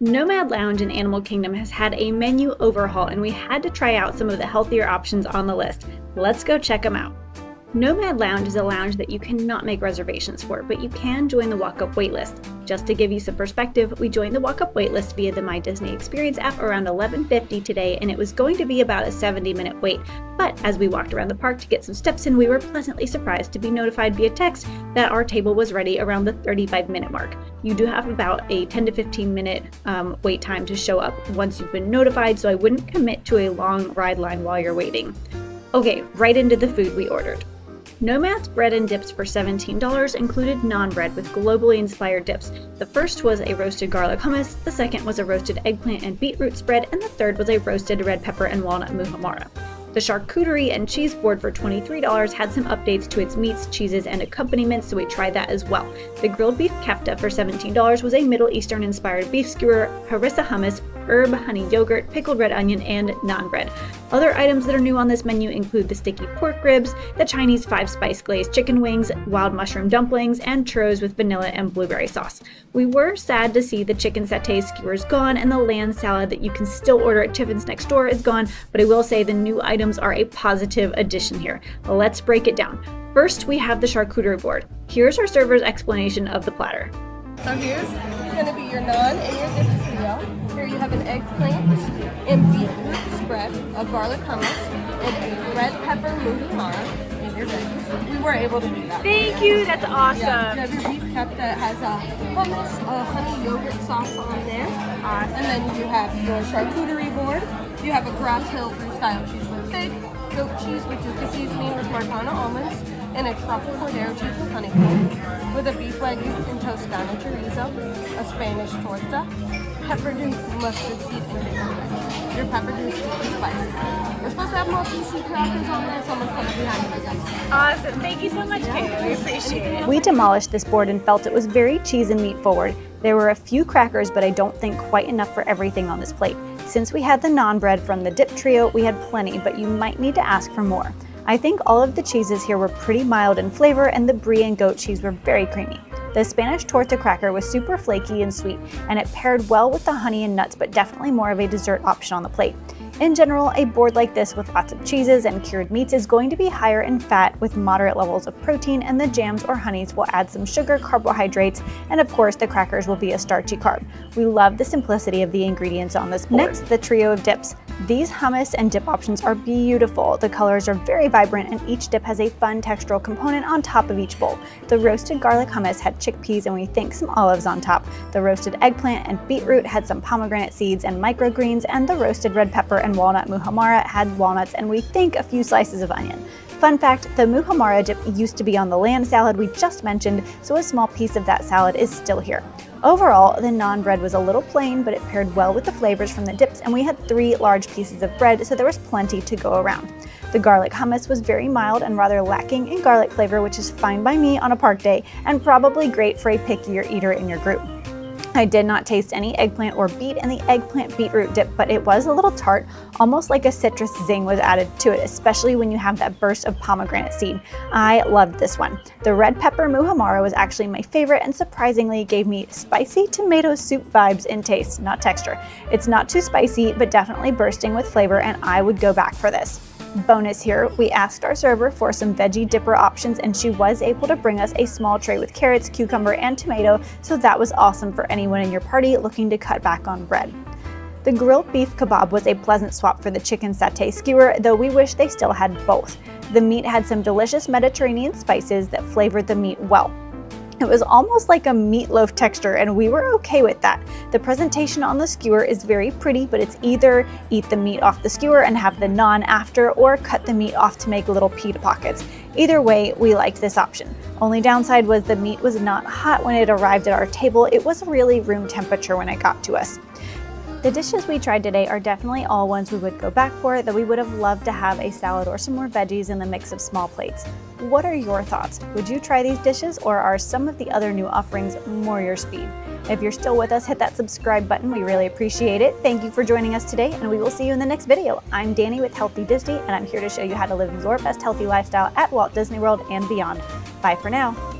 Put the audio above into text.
Nomad Lounge in Animal Kingdom has had a menu overhaul and we had to try out some of the healthier options on the list. Let's go check them out. Nomad Lounge is a lounge that you cannot make reservations for, but you can join the walk-up waitlist. Just to give you some perspective, we joined the walk-up waitlist via the My Disney Experience app around 11:50 today, and it was going to be about a 70-minute wait. But as we walked around the park to get some steps in, we were pleasantly surprised to be notified via text that our table was ready around the 35-minute mark. You do have about a 10 to 15-minute wait time to show up once you've been notified, so I wouldn't commit to a long ride line while you're waiting. Okay, right into the food we ordered. Nomad's bread and dips for $17 included naan bread with globally inspired dips. The first was a roasted garlic hummus, the second was a roasted eggplant and beetroot spread, and the third was a roasted red pepper and walnut muhammara. The charcuterie and cheese board for $23 had some updates to its meats, cheeses, and accompaniments, so we tried that as well. The grilled beef kefta for $17 was a Middle Eastern inspired beef skewer, harissa hummus, herb, honey yogurt, pickled red onion, and naan bread. Other items that are new on this menu include the sticky pork ribs, the Chinese 5-spice glazed chicken wings, wild mushroom dumplings, and churros with vanilla and blueberry sauce. We were sad to see the chicken satay skewers gone and the land salad that you can still order at Tiffin's next door is gone, but I will say the new items are a positive addition here. Let's break it down. First, we have the charcuterie board. Here's our server's explanation of the platter. So here's going to be your naan and your dip trio. Here you have an eggplant and beetroot spread, a garlic hummus, and a red pepper muhammara in your veggies. We were able to do that. Thank you, that's awesome. Yeah, you have your beef kefta that has a hummus, a honey yogurt sauce on there. Awesome. And then you have your charcuterie board. You have a Grass Hill freestyle cheese with fig, goat cheese with Duca seasoning with Marcana almonds, and a truffle cordero cheese with honeycomb, with a beef wagyu and Toscana chorizo, a Spanish torta, pepper juice, mustard seed, and veg. Your pepper juice is spicy. We're supposed to have more PC crackers on there. Someone's coming behind me, guys. Awesome. Thank you so much, Kay. We appreciate it. We demolished this board and felt it was very cheese and meat forward. There were a few crackers, but I don't think quite enough for everything on this plate. Since we had the naan bread from the dip trio, we had plenty, but you might need to ask for more. I think all of the cheeses here were pretty mild in flavor, and the brie and goat cheese were very creamy. The Spanish torta cracker was super flaky and sweet, and it paired well with the honey and nuts, but definitely more of a dessert option on the plate. In general, a board like this with lots of cheeses and cured meats is going to be higher in fat with moderate levels of protein, and the jams or honeys will add some sugar, carbohydrates, and of course the crackers will be a starchy carb. We love the simplicity of the ingredients on this board. Next, the trio of dips. These hummus and dip options are beautiful. The colors are very vibrant and each dip has a fun textural component on top of each bowl. The roasted garlic hummus had chickpeas and we think some olives on top. The roasted eggplant and beetroot had some pomegranate seeds and microgreens, and the roasted red pepper and walnut muhammara had walnuts and we think a few slices of onion. Fun fact, the muhammara dip used to be on the land salad we just mentioned, so a small piece of that salad is still here. Overall, the naan bread was a little plain, but it paired well with the flavors from the dips, and we had 3 large pieces of bread, so there was plenty to go around. The garlic hummus was very mild and rather lacking in garlic flavor, which is fine by me on a park day, and probably great for a pickier eater in your group. I did not taste any eggplant or beet in the eggplant beetroot dip, but it was a little tart, almost like a citrus zing was added to it, especially when you have that burst of pomegranate seed. I loved this one. The red pepper muhammara was actually my favorite and surprisingly gave me spicy tomato soup vibes in taste, not texture. It's not too spicy, but definitely bursting with flavor, and I would go back for this. Bonus here, we asked our server for some veggie dipper options and she was able to bring us a small tray with carrots, cucumber, and tomato, so that was awesome for anyone in your party looking to cut back on bread. The grilled beef kebab was a pleasant swap for the chicken satay skewer, though we wish they still had both. The meat had some delicious Mediterranean spices that flavored the meat well. It was almost like a meatloaf texture, and we were okay with that. The presentation on the skewer is very pretty, but it's either eat the meat off the skewer and have the naan after, or cut the meat off to make little pita pockets. Either way, we liked this option. Only downside was the meat was not hot when it arrived at our table. It was really room temperature when it got to us. The dishes we tried today are definitely all ones we would go back for, though we would have loved to have a salad or some more veggies in the mix of small plates. What are your thoughts? Would you try these dishes, or are some of the other new offerings more your speed? If you're still with us, hit that subscribe button. We really appreciate it. Thank you for joining us today, and we will see you in the next video. I'm Danny with Healthy Disney, and I'm here to show you how to live your best healthy lifestyle at Walt Disney World and beyond. Bye for now.